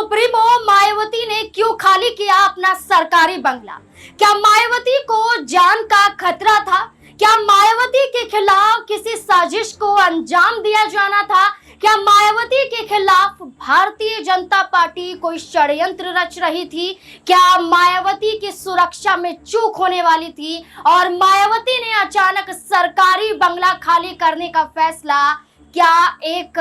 Supremo Mayawati ने क्यों खाली किया अपना सरकारी बंगला? क्या मायावती को जान का खतरा था? क्या मायावती के खिलाफ किसी साजिश को अंजाम दिया जाना था? क्या मायावती के खिलाफ भारतीय जनता पार्टी कोई षड्यंत्र रच रही थी? क्या मायावती की सुरक्षा में चूक होने वाली थी और मायावती ने अचानक सरकारी बंगला खाली करने का फैसला क्या एक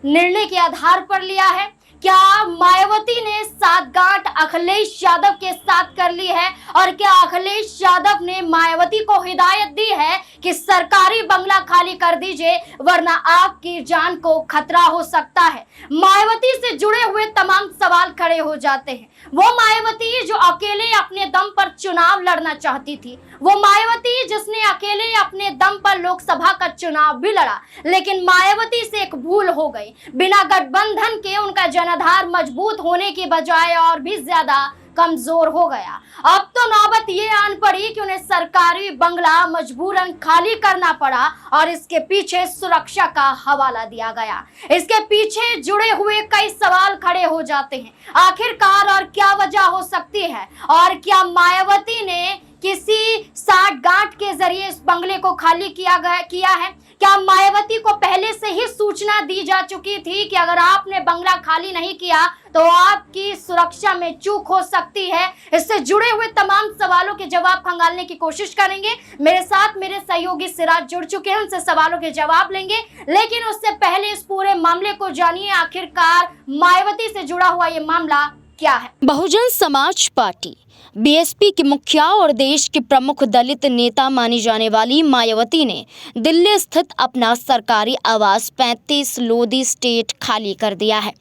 निर्णय के आधार पर लिया है? क्या मायावती ने साठगांठ अखिलेश यादव के साथ कर ली है? और क्या अखिलेश यादव ने मायावती को हिदायत दी है कि सरकारी बंगला खाली कर दीजिए वरना आपकी जान को खतरा हो सकता है? मायावती से जुड़े हुए तमाम सवाल खड़े हो जाते हैं। वो मायावती जो अकेले अपने दम पर चुनाव लड़ना चाहती थी, वो मायावती जिसने अकेले अपने दम पर लोकसभा का चुनाव भी लड़ा, लेकिन मायावती से एक भूल हो गई। बिना गठबंधन के उनका जनाधार मजबूत होने की बजाय और भी ज्यादा कमजोर हो गया। अब तो नौबत ये आन पड़ी कि उन्हें सरकारी बंगला मजबूरन खाली करना पड़ा और इसके पीछे सुरक्षा का हवाला दिया गया। इसके पीछे जुड़े हुए कई सवाल खड़े हो जाते हैं। आखिरकार और क्या वजह हो सकती है? और क्या मायावती ने किसी साठगांठ के जरिए इस बंगले को खाली किया है? क्या मायावती को पहले से ही सूचना दी जा चुकी थी कि अगर आपने बंगला खाली नहीं किया तो आपकी सुरक्षा में चूक हो सकती है? इससे जुड़े हुए तमाम सवालों के जवाब खंगालने की कोशिश करेंगे। मेरे साथ मेरे सहयोगी सिराज जुड़ चुके हैं, उनसे सवालों के जवाब लेंगे। लेकिन उससे पहले इस पूरे मामले को जानिए, आखिरकार मायावती से जुड़ा हुआ ये मामला क्या है। बहुजन समाज पार्टी बीएसपी की मुखिया और देश की प्रमुख दलित नेता मानी जाने वाली मायावती ने दिल्ली स्थित अपना सरकारी आवास 35 लोधी स्टेट खाली कर दिया है।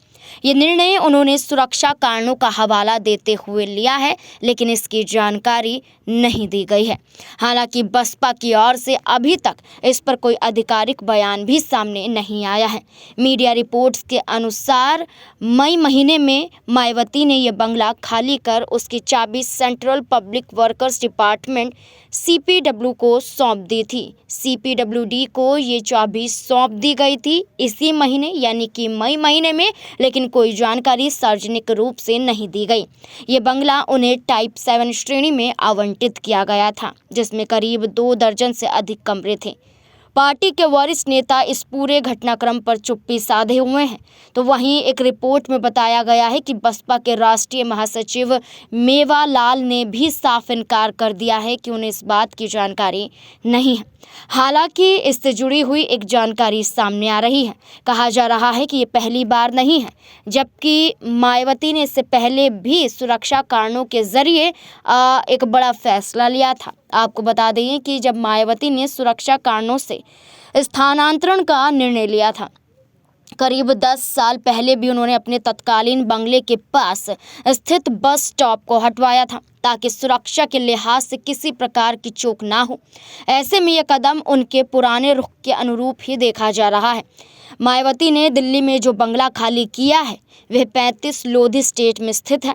ये निर्णय उन्होंने सुरक्षा कारणों का हवाला देते हुए लिया है, लेकिन इसकी जानकारी नहीं दी गई है। हालांकि बसपा की ओर से अभी तक इस पर कोई आधिकारिक बयान भी सामने नहीं आया है। मीडिया रिपोर्ट्स के अनुसार मई महीने में मायावती ने यह बंगला खाली कर उसकी चाबी central public workers department CPW को सौंप दी थी। CPWD को ये चाबी सौंप दी गई थी इसी महीने यानी कि मई महीने में, लेकिन कोई जानकारी सार्वजनिक रूप से नहीं दी गई। ये बंगला उन्हें टाइप 7 श्रेणी में आवंटित किया गया था, जिसमें करीब 2 दर्जन से अधिक कमरे थे। पार्टी के वरिष्ठ नेता इस पूरे घटनाक्रम पर चुप्पी साधे हुए हैं। तो वहीं एक रिपोर्ट में बताया गया है कि बसपा के राष्ट्रीय महासचिव मेवालाल ने भी साफ इनकार कर दिया है कि उन्हें इस बात की जानकारी नहीं है। हालांकि इससे जुड़ी हुई एक जानकारी सामने आ रही है। कहा जा रहा है कि ये पहली बार नहीं है, जबकि मायावती ने इससे पहले भी सुरक्षा कारणों के जरिए एक बड़ा फैसला लिया था। आपको बता दें कि जब मायावती ने सुरक्षा कारणों से स्थानांतरण का निर्णय लिया था, करीब 10 साल पहले भी उन्होंने अपने तत्कालीन बंगले के पास स्थित बस स्टॉप को हटवाया था ताकि सुरक्षा के लिहाज से किसी प्रकार की चूक ना हो। ऐसे में यह कदम उनके पुराने रुख के अनुरूप ही देखा जा रहा है। मायावती ने दिल्ली में जो बंगला खाली किया है वह 35 लोधी स्टेट में स्थित है।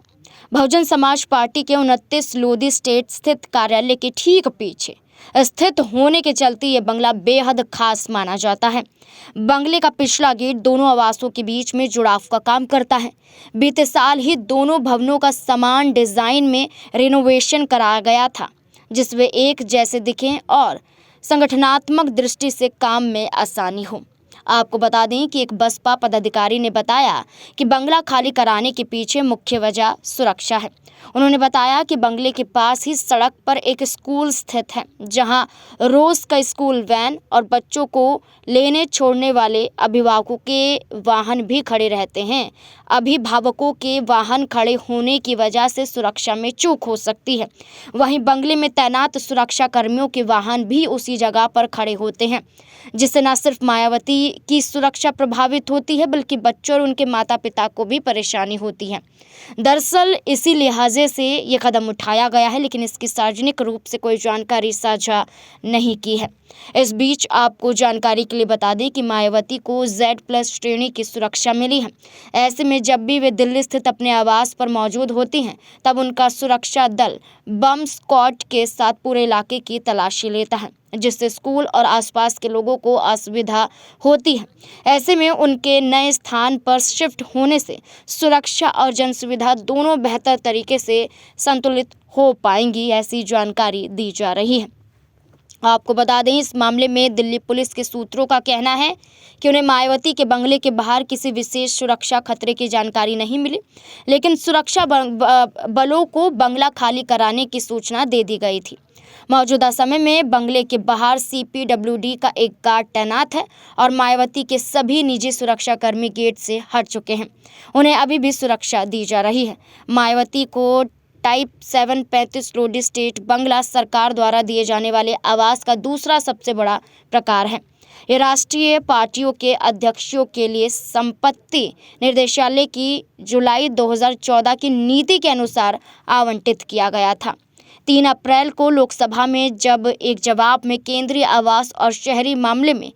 बहुजन समाज पार्टी के 29 लोधी स्टेट स्थित कार्यालय के ठीक पीछे स्थित होने के चलते ये बंगला बेहद खास माना जाता है। बंगले का पिछला गेट दोनों आवासों के बीच में जुड़ाव का काम करता है। बीते साल ही दोनों भवनों का समान डिजाइन में रिनोवेशन कराया गया था, जिसमें एक जैसे दिखें और संगठनात्मक दृष्टि से काम में आसानी हो। आपको बता दें कि एक बसपा पदाधिकारी ने बताया कि बंगला खाली कराने के पीछे मुख्य वजह सुरक्षा है। उन्होंने बताया कि बंगले के पास ही सड़क पर एक स्कूल स्थित है, जहां रोज का स्कूल वैन और बच्चों को लेने छोड़ने वाले अभिभावकों के वाहन भी खड़े रहते हैं। अभिभावकों के वाहन खड़े होने की वजह से सुरक्षा में चूक हो सकती है। वहीं बंगले में तैनात सुरक्षा कर्मियों के वाहन भी उसी जगह पर खड़े होते हैं, जिससे न सिर्फ मायावती की सुरक्षा प्रभावित होती है बल्कि बच्चों और उनके माता पिता को भी परेशानी होती है। दरअसल इसी लिहाजे से ये कदम उठाया गया है, लेकिन इसकी सार्वजनिक रूप से कोई जानकारी साझा नहीं की है। इस बीच आपको जानकारी के लिए बता दें कि मायावती को Z+ श्रेणी की सुरक्षा मिली है। ऐसे में जब भी वे दिल्ली स्थित अपने आवास पर मौजूद होती हैं, तब उनका सुरक्षा दल बम स्क्वाड के साथ पूरे इलाके की तलाशी लेता है, जिससे स्कूल और आसपास के लोगों को असुविधा होती है। ऐसे में उनके नए स्थान पर शिफ्ट होने से सुरक्षा और जन सुविधा दोनों बेहतर तरीके से संतुलित हो पाएंगी, ऐसी जानकारी दी जा रही है। आपको बता दें, इस मामले में दिल्ली पुलिस के सूत्रों का कहना है कि उन्हें मायावती के बंगले के बाहर किसी विशेष सुरक्षा खतरे की जानकारी नहीं मिली, लेकिन सुरक्षा बलों को बंगला खाली कराने की सूचना दे दी गई थी। मौजूदा समय में बंगले के बाहर CPWD का एक गार्ड तैनात है और मायावती के सभी निजी सुरक्षाकर्मी गेट से हट चुके हैं। उन्हें अभी भी सुरक्षा दी जा रही है। मायावती को टाइप 7 35 लोडी स्टेट बंगला सरकार द्वारा दिए जाने वाले आवास का दूसरा सबसे बड़ा प्रकार है। ये राष्ट्रीय पार्टियों के अध्यक्षों के लिए संपत्ति निर्देशालय की जुलाई 2014 की नीति के अनुसार आवंटित किया गया था। 3 अप्रैल को लोकसभा में जब एक जवाब में केंद्रीय आवास और शहरी मामले में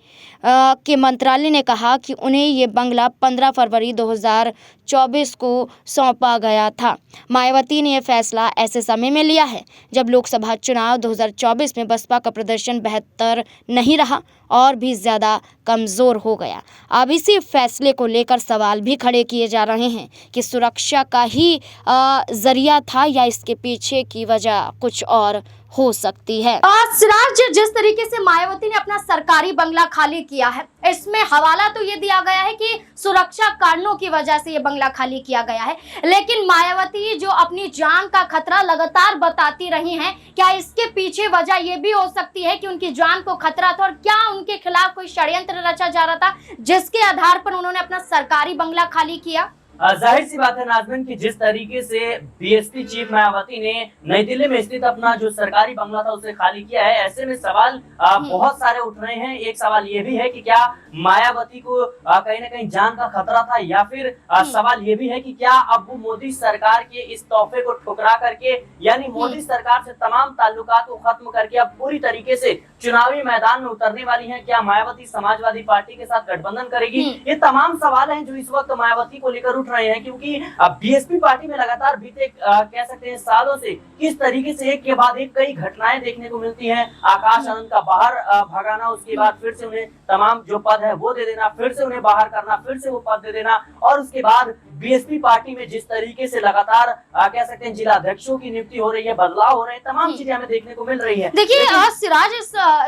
के मंत्रालय ने कहा कि उन्हें ये बंगला 15 फरवरी 2024 को सौंपा गया था। मायावती ने यह फैसला ऐसे समय में लिया है जब लोकसभा चुनाव 2024 में बसपा का प्रदर्शन बेहतर नहीं रहा और भी ज़्यादा कमज़ोर हो गया। अब इसी फैसले को लेकर सवाल भी खड़े किए जा रहे हैं कि सुरक्षा का ही जरिया था या इसके पीछे की वजह कुछ और हो सकती है। सिराज, जिस तरीके से मायावती ने अपना सरकारी बंगला खाली किया है, इसमें हवाला तो ये दिया गया है कि सुरक्षा कारणों की वजह से ये बंगला खाली किया गया है, लेकिन मायावती जो अपनी जान का खतरा लगातार बताती रही हैं, क्या इसके पीछे वजह ये भी हो सकती है कि उनकी जान को खतरा था और क्या उनके खिलाफ कोई षड्यंत्र रचा जा रहा था जिसके आधार पर उन्होंने अपना सरकारी बंगला खाली किया? जाहिर सी बात है नाज़मीन कि जिस तरीके से BSP चीफ मायावती ने नई दिल्ली में स्थित अपना जो सरकारी बंगला था उसे खाली किया है, ऐसे में सवाल बहुत सारे उठ रहे हैं। एक सवाल ये भी है कि क्या मायावती को कहीं ना कहीं जान का खतरा था, या फिर सवाल ये भी है कि क्या अब वो मोदी सरकार के इस तोहफे को ठुकरा करके, यानी मोदी सरकार से तमाम ताल्लुकात को खत्म करके अब पूरी तरीके से चुनावी मैदान में उतरने वाली है। क्या मायावती समाजवादी पार्टी के साथ गठबंधन करेगी? ये तमाम सवाल हैं जो इस वक्त मायावती को लेकर रहे हैं, क्योंकि BSP पार्टी में लगातार बीते कह सकते हैं सालों से किस तरीके से एक के बाद एक कई घटनाएं देखने को मिलती हैं। आकाश आनंद का बाहर भगाना, उसके बाद फिर से उन्हें तमाम जो पद है वो दे देना, फिर से उन्हें बाहर करना, फिर से वो पद दे देना, और उसके बाद BSP पार्टी में जिस तरीके से लगातार कह सकते हैं जिला अध्यक्षों की नियुक्ति हो रही है, बदलाव हो रहे हैं, तमाम चीजें हमें देखने को मिल रही है। देखिए सिराज,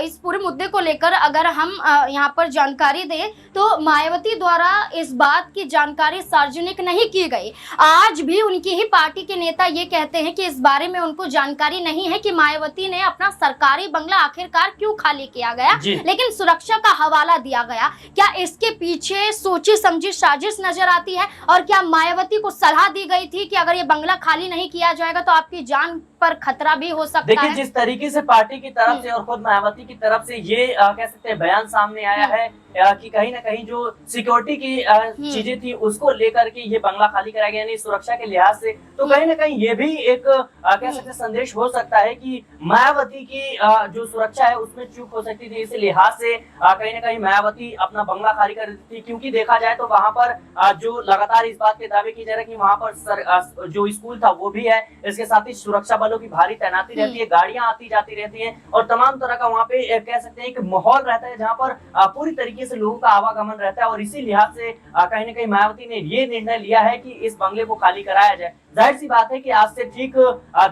इस पूरे मुद्दे को लेकर अगर हम यहाँ पर जानकारी दें तो मायावती द्वारा इस बात की जानकारी सार्वजनिक नहीं की गई। आज भी उनकी ही पार्टी के नेता ये कहते हैं कि इस बारे में उनको जानकारी नहीं है कि मायावती ने अपना सरकारी बंगला आखिरकार क्यों खाली किया गया, लेकिन सुरक्षा का हवाला दिया गया। क्या इसके पीछे सोची समझी साजिश नजर आती है, और क्या मायावती को सलाह दी गई थी कि अगर ये बंगला खाली नहीं किया जाएगा तो आपकी जान पर खतरा भी हो सकता है? देखिए, जिस तरीके से पार्टी की तरफ से और खुद मायावती की तरफ से ये कह सकते हैं बयान सामने आया है कि कहीं ना कहीं जो सिक्योरिटी की चीजें थी उसको लेकर के ये बंगला खाली कराया गया, यानी सुरक्षा के लिहाज से, तो कहीं ना कहीं ये भी एक कह सकते हैं संदेश हो सकता है कि मायावती की जो सुरक्षा है उसमें चूक हो सकती थी। इस लिहाज से कहीं ना कहीं मायावती अपना बंगला खाली कर देती थी, क्योंकि देखा जाए तो वहां पर जो लगातार इस बात के दावे किए जा रहे हैं कि वहां पर जो स्कूल था वो भी है, इसके साथ ही सुरक्षा बलों की भारी तैनाती रहती है, गाड़ियां आती जाती रहती हैं, और तमाम तरह का वहाँ पे कह सकते हैं एक माहौल रहता है जहाँ पर पूरी तरीके से लोगों का आवागमन रहता है। और इसी लिहाज से कहीं ना कहीं मायावती ने ये निर्णय लिया है कि इस बंगले को खाली कराया जाए। जाहिर सी बात है कि आज से ठीक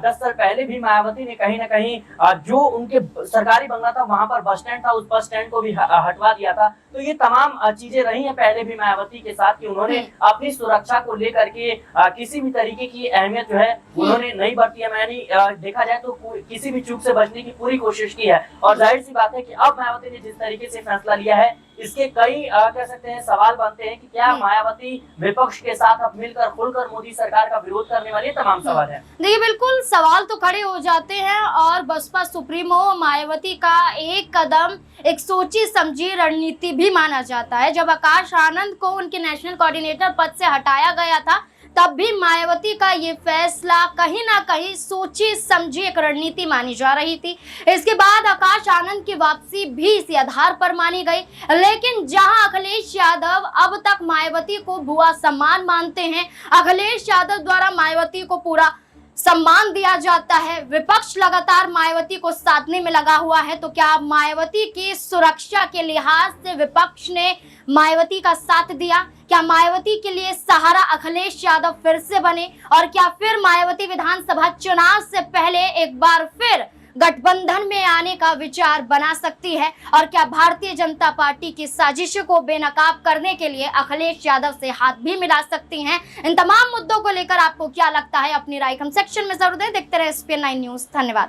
10 साल पहले भी मायावती ने कहीं ना कहीं जो उनके सरकारी बंगला था वहां पर बस स्टैंड था, उस बस स्टैंड को भी हटवा दिया था। तो ये तमाम चीजें रही हैं पहले भी मायावती के साथ कि उन्होंने अपनी सुरक्षा को लेकर के किसी भी तरीके की अहमियत जो है उन्होंने नहीं बरती है। मैंने देखा जाए तो किसी भी चूक से बचने की पूरी कोशिश की है। और जाहिर सी बात है कि अब मायावती ने जिस तरीके से फैसला लिया है, इसके कई कह सकते हैं सवाल बनते हैं कि क्या मायावती विपक्ष के साथ अब मिलकर खुलकर मोदी सरकार का विरोध करने वाली है? तमाम सवाल है। देखिए, बिल्कुल सवाल तो खड़े हो जाते हैं, और बसपा सुप्रीमो मायावती का एक कदम एक सोची समझी रणनीति भी माना जाता है। जब आकाश आनंद को उनके नेशनल कोऑर्डिनेटर पद से हटाया गया था तब भी मायावती का ये फैसला कहीं ना कहीं सोची समझी एक रणनीति मानी जा रही थी। इसके बाद आकाश आनंद की वापसी भी इसी आधार पर मानी गई, लेकिन जहां अखिलेश यादव अब तक मायावती को भुआ सम्मान मानते हैं, अखिलेश यादव द्वारा मायावती को पूरा सम्मान दिया जाता है, विपक्ष लगातार मायावती को साधने में लगा हुआ है, तो क्या मायावती की सुरक्षा के लिहाज से विपक्ष ने मायावती का साथ दिया? क्या मायावती के लिए सहारा अखिलेश यादव फिर से बने? और क्या फिर मायावती विधानसभा चुनाव से पहले एक बार फिर गठबंधन में आने का विचार बना सकती है? और क्या भारतीय जनता पार्टी की साजिश को बेनकाब करने के लिए अखिलेश यादव से हाथ भी मिला सकती हैं? इन तमाम मुद्दों को लेकर आपको क्या लगता है? अपनी राय कमेंट सेक्शन में जरूर दें। देखते रहे SPN9 न्यूज। धन्यवाद।